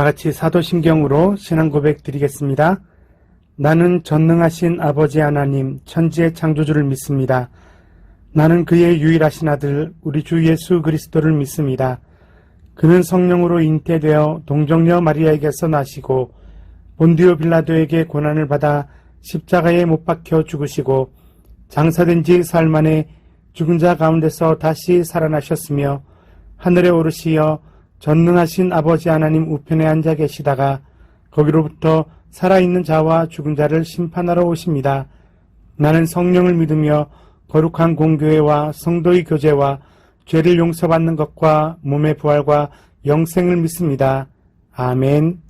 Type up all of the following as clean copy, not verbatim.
같이 사도신경으로 신앙 고백 드리겠습니다. 나는 전능하신 아버지 하나님 천지의 창조주를 믿습니다. 나는 그의 유일하신 아들 우리 주 예수 그리스도를 믿습니다. 그는 성령으로 잉태되어 동정녀 마리아에게서 나시고 본디오 빌라도에게 고난을 받아 십자가에 못 박혀 죽으시고 장사된 지 사흘 만에 죽은 자 가운데서 다시 살아나셨으며 하늘에 오르시어 전능하신 아버지 하나님 우편에 앉아 계시다가 거기로부터 살아있는 자와 죽은 자를 심판하러 오십니다. 나는 성령을 믿으며 거룩한 공교회와 성도의 교제와 죄를 용서받는 것과 몸의 부활과 영생을 믿습니다. 아멘.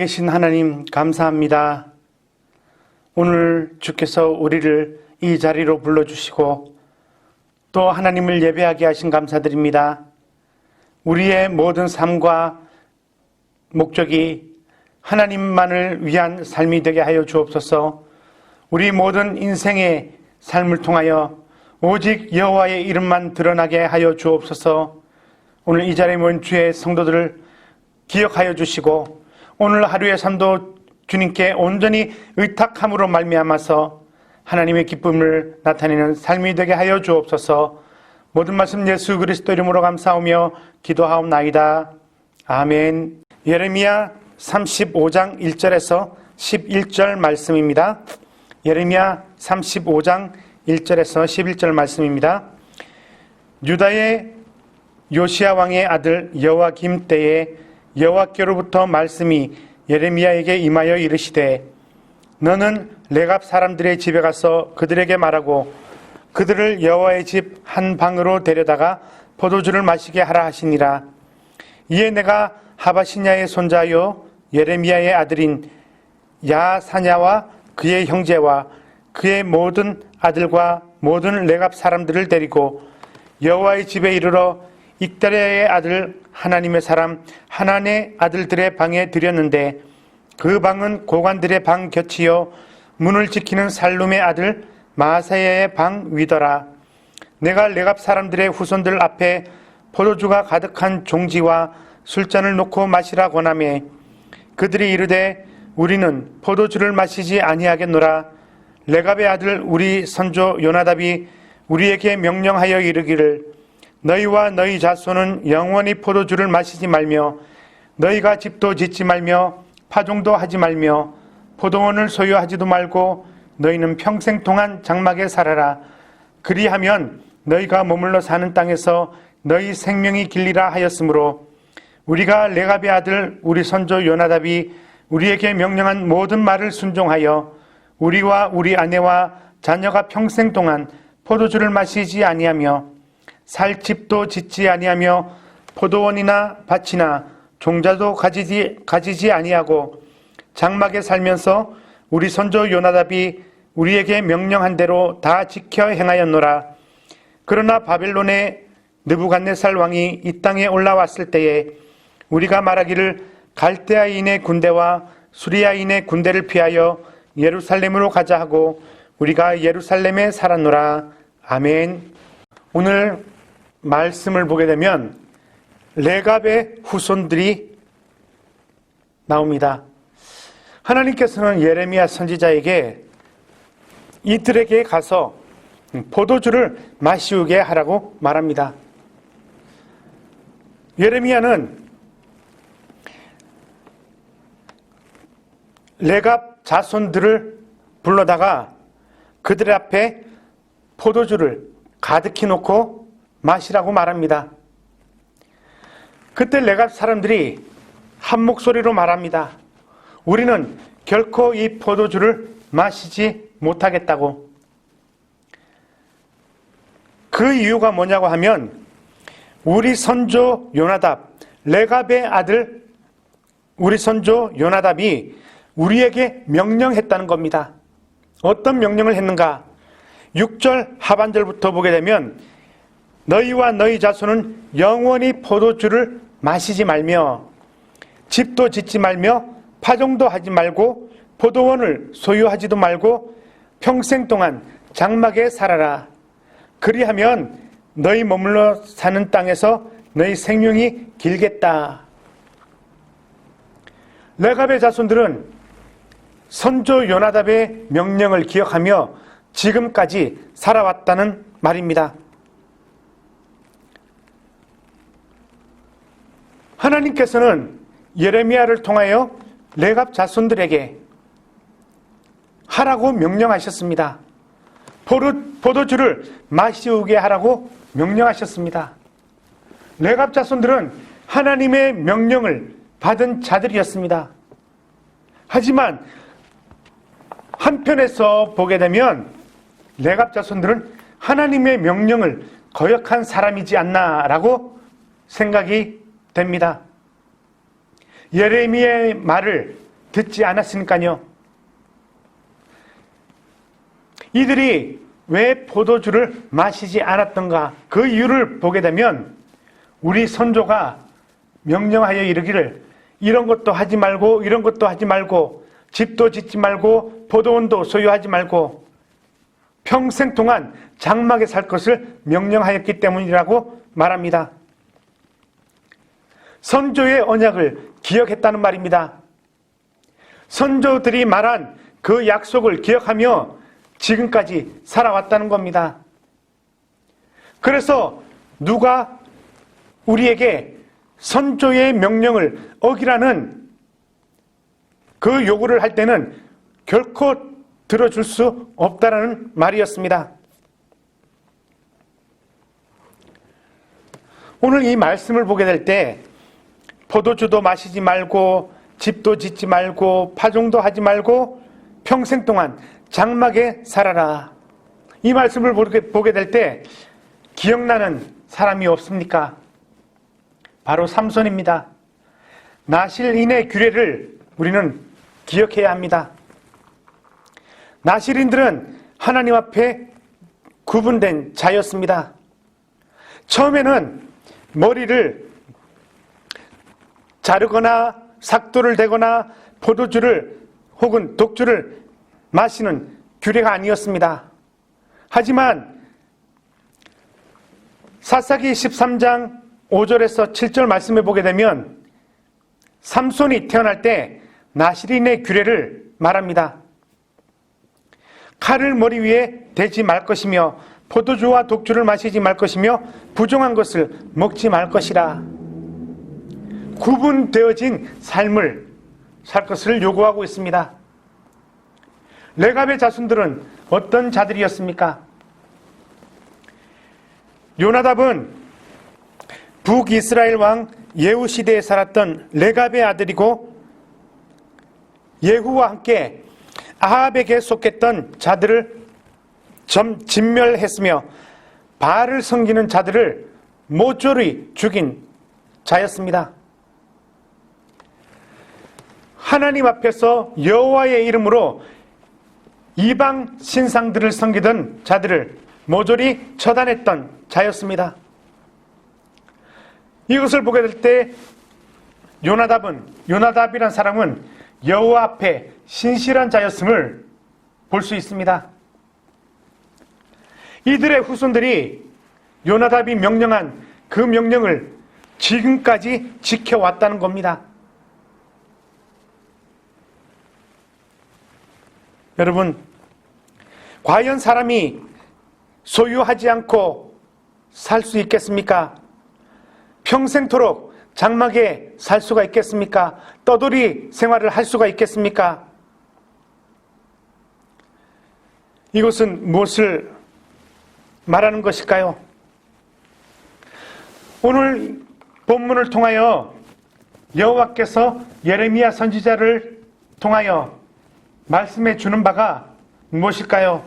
살아계신 하나님 감사합니다. 오늘 주께서 우리를 이 자리로 불러주시고 또 하나님을 예배하게 하신 감사드립니다. 우리의 모든 삶과 목적이 하나님만을 위한 삶이 되게 하여 주옵소서. 우리 모든 인생의 삶을 통하여 오직 여호와의 이름만 드러나게 하여 주옵소서. 오늘 이 자리에 모인 주의 성도들을 기억하여 주시고 오늘 하루의 삶도 주님께 온전히 의탁함으로 말미암아서 하나님의 기쁨을 나타내는 삶이 되게 하여 주옵소서. 모든 말씀 예수 그리스도 이름으로 감사하며 기도하옵나이다. 아멘. 예레미야 35장 1절에서 11절 말씀입니다. 예레미야 35장 1절에서 11절 말씀입니다. 유다의 요시야 왕의 아들 여호와김 때에 여호와께로부터 말씀이 예레미야에게 임하여 이르시되 너는 레갑 사람들의 집에 가서 그들에게 말하고 그들을 여호와의 집 한 방으로 데려다가 포도주를 마시게 하라 하시니라. 이에 내가 하바시냐의 손자요 예레미야의 아들인 야사냐와 그의 형제와 그의 모든 아들과 모든 레갑 사람들을 데리고 여호와의 집에 이르러 익다리아의 아들 하나님의 사람 하난의 아들들의 방에 들였는데 그 방은 고관들의 방 곁이요 문을 지키는 살룸의 아들 마아사야의 방 위더라. 내가 레갑 사람들의 후손들 앞에 포도주가 가득한 종지와 술잔을 놓고 마시라 권하매 그들이 이르되 우리는 포도주를 마시지 아니하겠노라. 레갑의 아들 우리 선조 요나답이 우리에게 명령하여 이르기를 너희와 너희 자손은 영원히 포도주를 마시지 말며 너희가 집도 짓지 말며 파종도 하지 말며 포도원을 소유하지도 말고 너희는 평생 동안 장막에 살아라. 그리하면 너희가 머물러 사는 땅에서 너희 생명이 길리라 하였으므로 우리가 레갑의 아들 우리 선조 요나답이 우리에게 명령한 모든 말을 순종하여 우리와 우리 아내와 자녀가 평생 동안 포도주를 마시지 아니하며 살 집도 짓지 아니하며 포도원이나 밭이나 종자도 가지지 아니하고 장막에 살면서 우리 선조 요나답이 우리에게 명령한 대로 다 지켜 행하였노라. 그러나 바벨론의 느부갓네살 왕이 이 땅에 올라왔을 때에 우리가 말하기를 갈대아인의 군대와 수리아인의 군대를 피하여 예루살렘으로 가자 하고 우리가 예루살렘에 살았노라. 아멘. 오늘 말씀을 보게 되면 레갑의 후손들이 나옵니다. 하나님께서는 예레미야 선지자에게 이들에게 가서 포도주를 마시우게 하라고 말합니다. 예레미야는 레갑 자손들을 불러다가 그들 앞에 포도주를 가득히 놓고 마시라고 말합니다. 그때 레갑 사람들이 한 목소리로 말합니다. 우리는 결코 이 포도주를 마시지 못하겠다고. 그 이유가 뭐냐고 하면 우리 선조 요나답, 레갑의 아들 우리 선조 요나답이 우리에게 명령했다는 겁니다. 어떤 명령을 했는가? 6절 하반절부터 보게 되면 너희와 너희 자손은 영원히 포도주를 마시지 말며 집도 짓지 말며 파종도 하지 말고 포도원을 소유하지도 말고 평생 동안 장막에 살아라. 그리하면 너희 머물러 사는 땅에서 너희 생명이 길겠다. 레갑의 자손들은 선조 요나답의 명령을 기억하며 지금까지 살아왔다는 말입니다. 하나님께서는 예레미야를 통하여 레갑 자손들에게 하라고 명령하셨습니다. 포도주를 마시우게 하라고 명령하셨습니다. 레갑 자손들은 하나님의 명령을 받은 자들이었습니다. 하지만 한편에서 보게 되면 레갑 자손들은 하나님의 명령을 거역한 사람이지 않나라고 생각이 됩니다. 예레미야의 말을 듣지 않았으니까요. 이들이 왜 포도주를 마시지 않았던가 그 이유를 보게 되면 우리 선조가 명령하여 이르기를 이런 것도 하지 말고 이런 것도 하지 말고 집도 짓지 말고 포도원도 소유하지 말고 평생 동안 장막에 살 것을 명령하였기 때문이라고 말합니다. 선조의 언약을 기억했다는 말입니다. 선조들이 말한 그 약속을 기억하며 지금까지 살아왔다는 겁니다. 그래서 누가 우리에게 선조의 명령을 어기라는 그 요구를 할 때는 결코 들어줄 수 없다라는 말이었습니다. 오늘 이 말씀을 보게 될 때 포도주도 마시지 말고 집도 짓지 말고 파종도 하지 말고 평생 동안 장막에 살아라. 이 말씀을 보게 될 때 기억나는 사람이 없습니까? 바로 삼손입니다. 나실인의 규례를 우리는 기억해야 합니다. 나실인들은 하나님 앞에 구분된 자였습니다. 처음에는 머리를 자르거나 삭도를 대거나 포도주를 혹은 독주를 마시는 규례가 아니었습니다. 하지만 사사기 13장 5절에서 7절 말씀을 보게 되면 삼손이 태어날 때 나시린의 규례를 말합니다. 칼을 머리 위에 대지 말 것이며 포도주와 독주를 마시지 말 것이며 부정한 것을 먹지 말 것이라. 구분되어진 삶을 살 것을 요구하고 있습니다. 레갑의 자손들은 어떤 자들이었습니까? 요나답은 북이스라엘 왕 예후 시대에 살았던 레갑의 아들이고 예후와 함께 아합에게 속했던 자들을 진멸했으며 바알을 섬기는 자들을 모조리 죽인 자였습니다. 하나님 앞에서 여호와의 이름으로 이방 신상들을 섬기던 자들을 모조리 처단했던 자였습니다. 이것을 보게 될 때 요나답이란 사람은 여호와 앞에 신실한 자였음을 볼 수 있습니다. 이들의 후손들이 요나답이 명령한 그 명령을 지금까지 지켜왔다는 겁니다. 여러분, 과연 사람이 소유하지 않고 살 수 있겠습니까? 평생토록 장막에 살 수가 있겠습니까? 떠돌이 생활을 할 수가 있겠습니까? 이것은 무엇을 말하는 것일까요? 오늘 본문을 통하여 여호와께서 예레미야 선지자를 통하여 말씀해 주는 바가 무엇일까요?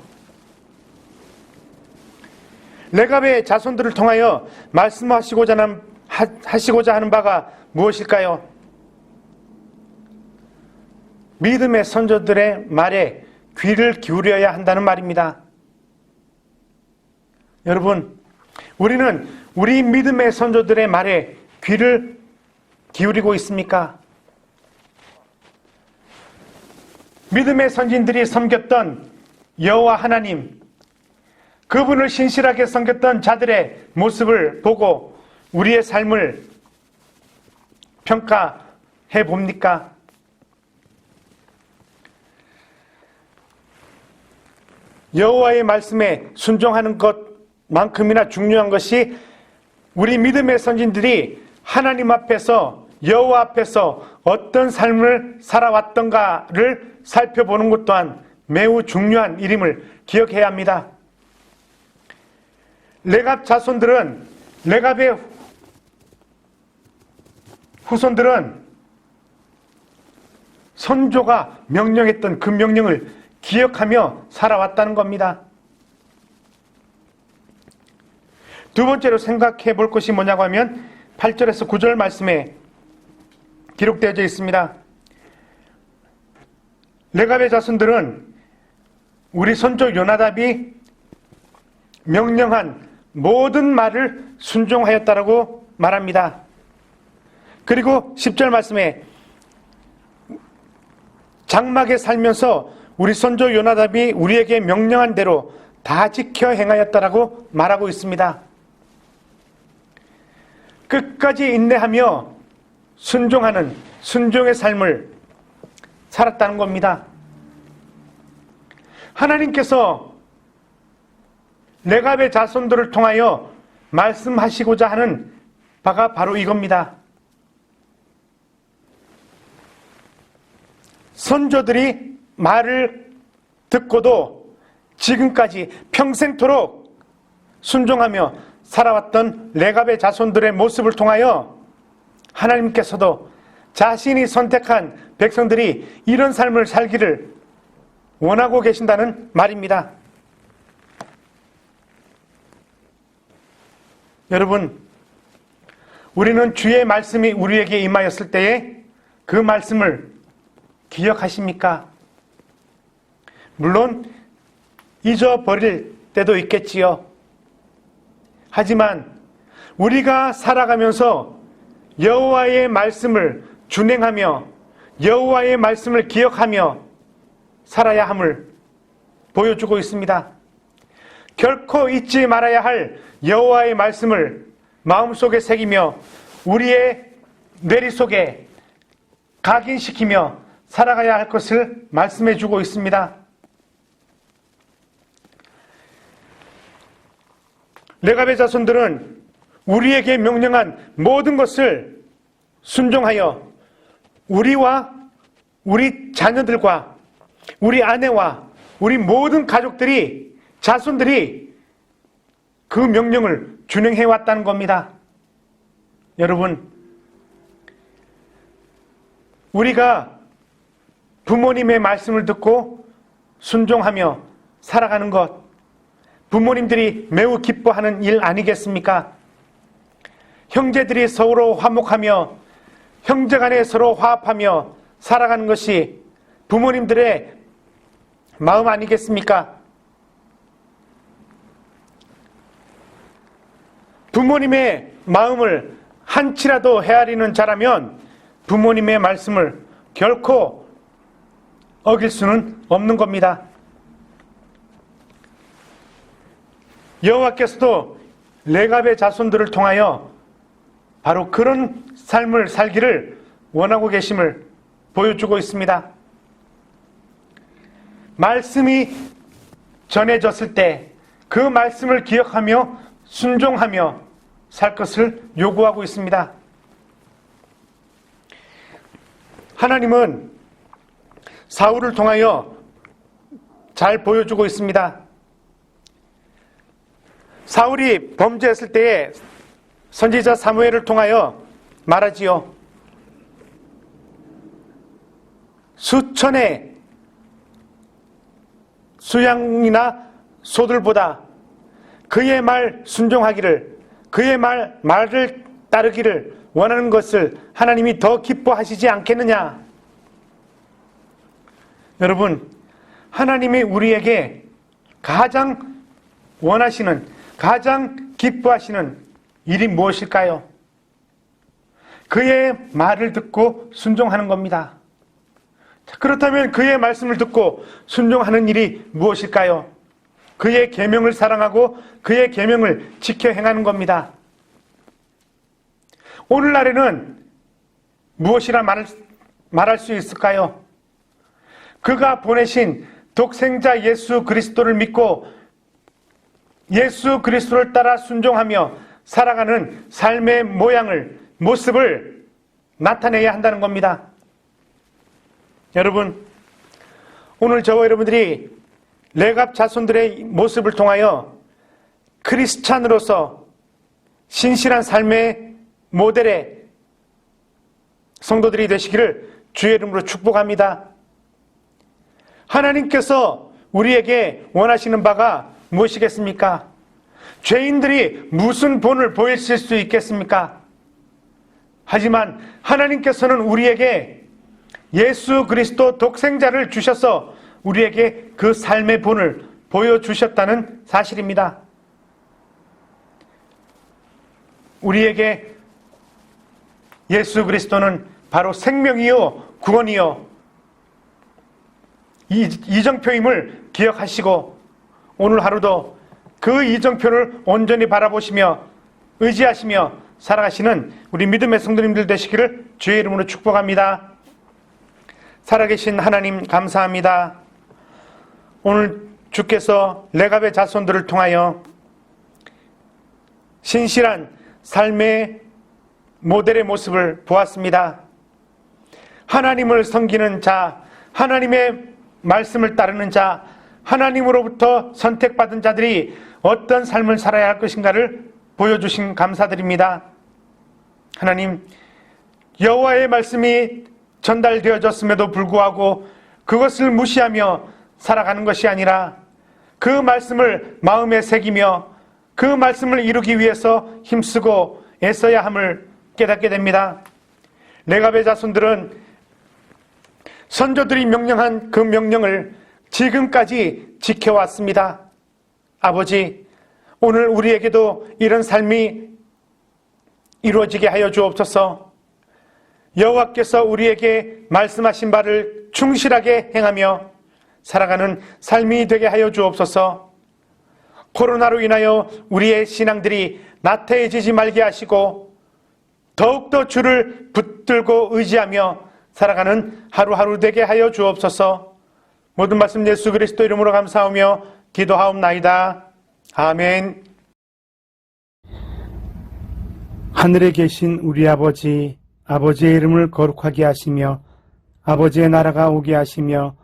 레갑의 자손들을 통하여 말씀하시고자 하는 바가 무엇일까요? 믿음의 선조들의 말에 귀를 기울여야 한다는 말입니다. 여러분, 우리는 우리 믿음의 선조들의 말에 귀를 기울이고 있습니까? 믿음의 선진들이 섬겼던 여호와 하나님, 그분을 신실하게 섬겼던 자들의 모습을 보고 우리의 삶을 평가해 봅니까? 여호와의 말씀에 순종하는 것만큼이나 중요한 것이 우리 믿음의 선진들이 하나님 앞에서 여호와 앞에서 어떤 삶을 살아왔던가를 살펴보는 것 또한 매우 중요한 일임을 기억해야 합니다. 레갑 자손들은, 레갑의 후손들은 선조가 명령했던 그 명령을 기억하며 살아왔다는 겁니다. 두 번째로 생각해 볼 것이 뭐냐고 하면 8절에서 9절 말씀에 기록되어 있습니다. 레갑의 자손들은 우리 선조 요나답이 명령한 모든 말을 순종하였다라고 말합니다. 그리고 10절 말씀에 장막에 살면서 우리 선조 요나답이 우리에게 명령한 대로 다 지켜 행하였다라고 말하고 있습니다. 끝까지 인내하며 순종하는 순종의 삶을 살았다는 겁니다. 하나님께서 레갑의 자손들을 통하여 말씀하시고자 하는 바가 바로 이겁니다. 선조들이 말을 듣고도 지금까지 평생토록 순종하며 살아왔던 레갑의 자손들의 모습을 통하여 하나님께서도 자신이 선택한 백성들이 이런 삶을 살기를 원하고 계신다는 말입니다. 여러분, 우리는 주의 말씀이 우리에게 임하였을 때에 그 말씀을 기억하십니까? 물론 잊어버릴 때도 있겠지요. 하지만 우리가 살아가면서 여호와의 말씀을 준행하며 여호와의 말씀을 기억하며 살아야 함을 보여주고 있습니다. 결코 잊지 말아야 할 여호와의 말씀을 마음속에 새기며 우리의 뇌리 속에 각인시키며 살아가야 할 것을 말씀해 주고 있습니다. 레갑의 자손들은 우리에게 명령한 모든 것을 순종하여 우리와 우리 자녀들과 우리 아내와 우리 모든 가족들이 자손들이 그 명령을 준행해 왔다는 겁니다. 여러분, 우리가 부모님의 말씀을 듣고 순종하며 살아가는 것, 부모님들이 매우 기뻐하는 일 아니겠습니까? 형제들이 서로 화목하며 형제간에 서로 화합하며 살아가는 것이 부모님들의 마음 아니겠습니까? 부모님의 마음을 한치라도 헤아리는 자라면 부모님의 말씀을 결코 어길 수는 없는 겁니다. 여호와께서도 레갑의 자손들을 통하여 바로 그런 삶을 살기를 원하고 계심을 보여주고 있습니다. 말씀이 전해졌을 때 그 말씀을 기억하며 순종하며 살 것을 요구하고 있습니다. 하나님은 사울을 통하여 잘 보여주고 있습니다. 사울이 범죄했을 때에 선지자 사무엘을 통하여 말하지요. 수천의 수양이나 소들보다 그의 말 순종하기를, 그의 말을 따르기를 원하는 것을 하나님이 더 기뻐하시지 않겠느냐? 여러분, 하나님이 우리에게 가장 원하시는, 가장 기뻐하시는 일이 무엇일까요? 그의 말을 듣고 순종하는 겁니다. 그렇다면 그의 말씀을 듣고 순종하는 일이 무엇일까요? 그의 계명을 사랑하고 그의 계명을 지켜 행하는 겁니다. 오늘날에는 무엇이라 말할 수 있을까요? 그가 보내신 독생자 예수 그리스도를 믿고 예수 그리스도를 따라 순종하며 살아가는 삶의 모습을 나타내야 한다는 겁니다. 여러분, 오늘 저와 여러분들이 레갑 자손들의 모습을 통하여 크리스찬으로서 신실한 삶의 모델의 성도들이 되시기를 주의 이름으로 축복합니다. 하나님께서 우리에게 원하시는 바가 무엇이겠습니까? 죄인들이 무슨 본을 보이실 수 있겠습니까? 하지만 하나님께서는 우리에게 예수 그리스도 독생자를 주셔서 우리에게 그 삶의 본을 보여주셨다는 사실입니다. 우리에게 예수 그리스도는 바로 생명이요 구원이요 이정표임을 기억하시고 오늘 하루도 그 이정표를 온전히 바라보시며 의지하시며 살아가시는 우리 믿음의 성도님들 되시기를 주의 이름으로 축복합니다. 살아계신 하나님 감사합니다. 오늘 주께서 레갑의 자손들을 통하여 신실한 삶의 모델의 모습을 보았습니다. 하나님을 섬기는 자, 하나님의 말씀을 따르는 자, 하나님으로부터 선택받은 자들이 어떤 삶을 살아야 할 것인가를 보여주신 감사드립니다. 하나님, 여호와의 말씀이 전달되어졌음에도 불구하고 그것을 무시하며 살아가는 것이 아니라 그 말씀을 마음에 새기며 그 말씀을 이루기 위해서 힘쓰고 애써야 함을 깨닫게 됩니다. 레갑의 자손들은 선조들이 명령한 그 명령을 지금까지 지켜왔습니다. 아버지, 오늘 우리에게도 이런 삶이 이루어지게 하여 주옵소서. 여호와께서 우리에게 말씀하신 바를 충실하게 행하며 살아가는 삶이 되게 하여 주옵소서. 코로나로 인하여 우리의 신앙들이 나태해지지 말게 하시고 더욱더 주를 붙들고 의지하며 살아가는 하루하루 되게 하여 주옵소서. 모든 말씀 예수 그리스도 이름으로 감사하며 기도하옵나이다. 아멘. 하늘에 계신 우리 아버지, 아버지의 이름을 거룩하게 하시며 아버지의 나라가 오게 하시며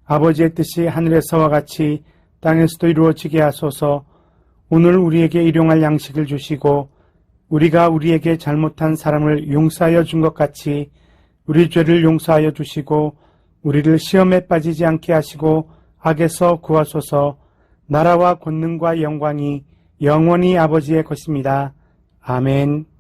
아버지의 뜻이 하늘에서와 같이 땅에서도 이루어지게 하소서. 오늘 우리에게 일용할 양식을 주시고 우리가 우리에게 잘못한 사람을 용서하여 준 것 같이 우리 죄를 용서하여 주시고 우리를 시험에 빠지지 않게 하시고 악에서 구하소서. 나라와 권능과 영광이 영원히 아버지의 것입니다. 아멘.